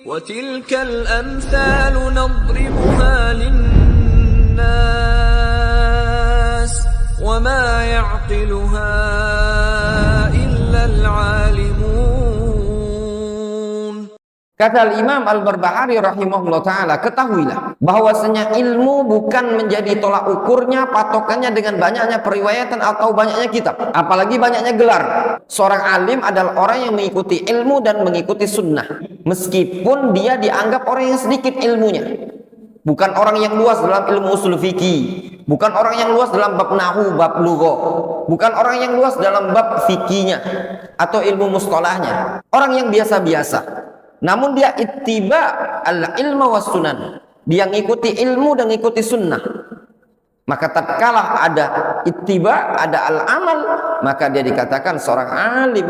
وَتِلْكَ الْأَمْثَالُ نَضْرِبُهَا لِلنَّاسِ وَمَا يَعْقِلُهَا إِلَّا الْعَالِمُونَ. Kata Imam Al-Barbahari rahimahullah ta'ala, ketahuilah bahwasanya ilmu bukan menjadi tolak ukurnya, patokannya dengan banyaknya periwayatan atau banyaknya kitab, apalagi banyaknya gelar. Seorang alim adalah orang yang mengikuti ilmu dan mengikuti sunnah, meskipun dia dianggap orang yang sedikit ilmunya. Bukan orang yang luas dalam ilmu usul fikih, bukan orang yang luas dalam bab nahu, bab lugha, bukan orang yang luas dalam bab fikihnya atau ilmu mustalahnya. Orang yang biasa-biasa, namun dia ittiba al-ilma was sunan. Dia ngikuti ilmu dan ngikuti sunnah. Maka tatkala ada ittiba, ada al-amal, maka dia dikatakan seorang alim.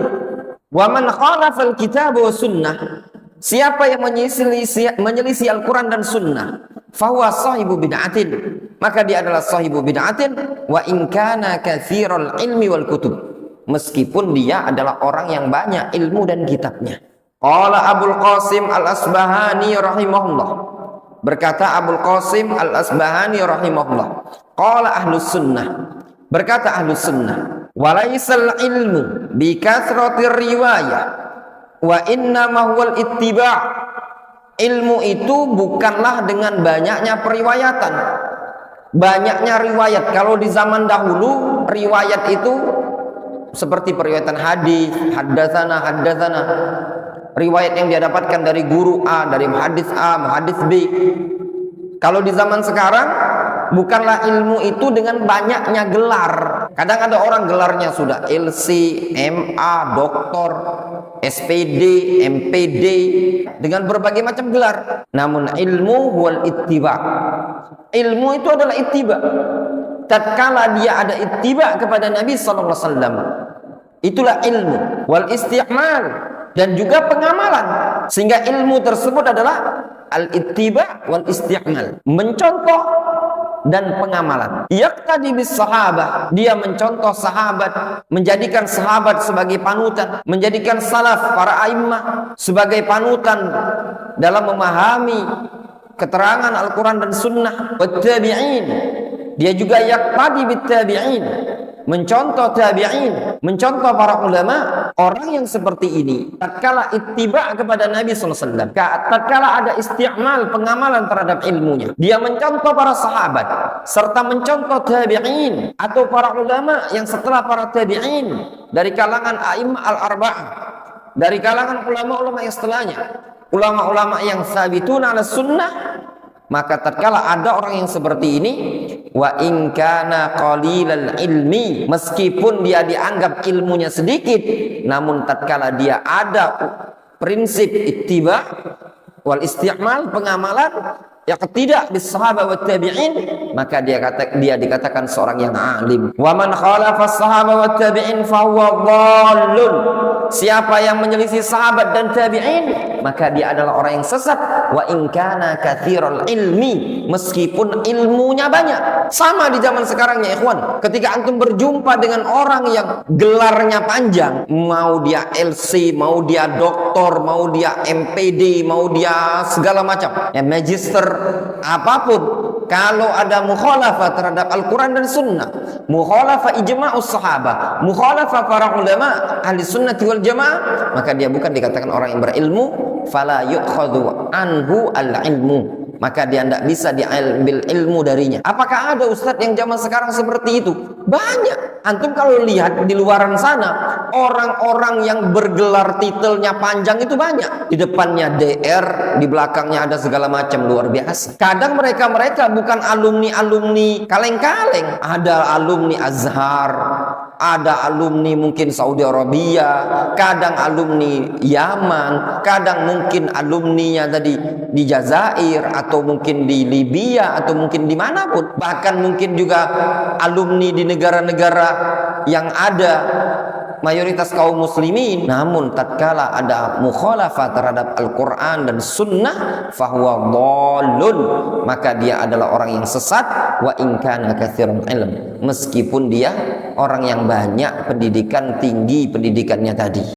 Wa man khalafa al-kitab wa sunnah, siapa yang menyelisih Al-Quran dan sunnah, fahuwa sahibu bid'atin, maka dia adalah sahibu bid'atin. Wa in kana katsiral ilmi wal kutub, meskipun dia adalah orang yang banyak ilmu dan kitabnya. Qala Abul Qasim Al-Asbahani rahimahullah, berkata Abul Qasim Al-Asbahani rahimahullah, qala ahlus sunnah, berkata ahlus sunnah, walaisal ilmu bi kathratir riwayah wa innama huwal ittiba'. Ilmu itu bukanlah dengan banyaknya periwayatan, banyaknya riwayat. Kalau di zaman dahulu riwayat itu seperti periwayatan hadis, haddatsana, riwayat yang dia dapatkan dari guru A, dari muhaddits A, muhaddits B. Kalau di zaman sekarang, bukanlah ilmu itu dengan banyaknya gelar. Kadang ada orang gelarnya sudah LC, MA, doktor, SPD, MPD, dengan berbagai macam gelar. Namun ilmu huwal ittiba. Ilmu itu adalah ittiba. Tatkala dia ada ittiba kepada Nabi sallallahu alaihi wasallam, itulah ilmu. Wal isti'mal, dan juga pengamalan, sehingga ilmu tersebut adalah al-ittiba wal isti'mal, mencontoh dan pengamalan. Yaqtadi bis sahabah, dia mencontoh sahabat, menjadikan sahabat sebagai panutan, menjadikan salaf para a'immah sebagai panutan dalam memahami keterangan Al-Quran dan sunnah. Wattabi'in, dia juga yaqtadi bit tabi'in, mencontoh tabi'in, mencontoh para ulama. Orang yang seperti ini, tatkala ittiba kepada Nabi SAW, tatkala ada isti'mal, pengamalan terhadap ilmunya, dia mencontoh para sahabat serta mencontoh tabi'in atau para ulama yang setelah para tabi'in dari kalangan a'immah al-arba'ah, dari kalangan ulama-ulama yang setelahnya, ulama-ulama yang sabitun ala sunnah. Maka tatkala ada orang yang seperti ini, wa in kana qalilal ilmi, meskipun dia dianggap ilmunya sedikit, namun tatkala dia ada prinsip ittiba wal isti'mal, pengamalan, yang tidak bis sahabat wa tabi'in, maka dia dikatakan seorang yang alim. Wa man khalafa sahabat wa tabi'in fa huwa dhallun, siapa yang menyelisih sahabat dan tabi'in, maka dia adalah orang yang sesat. Wa in kana katsiral ilmi, meskipun ilmunya banyak. Sama di zaman sekarang ya ikhwan, ketika antum berjumpa dengan orang yang gelarnya panjang, mau dia LC, mau dia doktor, mau dia MPD, mau dia segala macam, ya magister, apapun, kalau ada mukhalafah terhadap Al-Quran dan sunnah, mukhalafah ijma'us sahabah, mukhalafah para ulama ahli sunnati wal jamaah, maka dia bukan dikatakan orang yang berilmu. Fala yu'khadhu anhu al-ilmu, maka dia tidak bisa diambil ilmu darinya. Apakah ada ustadz yang zaman sekarang seperti itu? Banyak. Antum kalau lihat di luaran sana, orang-orang yang bergelar titelnya panjang itu banyak. Di depannya DR, di belakangnya ada segala macam, luar biasa. Kadang mereka bukan alumni kaleng-kaleng. Ada alumni Azhar, ada alumni mungkin Saudi Arabia, kadang alumni Yaman, kadang mungkin alumninya tadi di Jazair, atau mungkin di Libya, atau mungkin dimanapun. Bahkan mungkin juga alumni di negara-negara yang ada mayoritas kaum muslimin. Namun tatkala ada mukhalafah terhadap Al-Quran dan sunnah, fahuwa dhallun, maka dia adalah orang yang sesat. Wa in kana katsirul ilm, meskipun dia orang yang banyak pendidikan, tinggi pendidikannya tadi.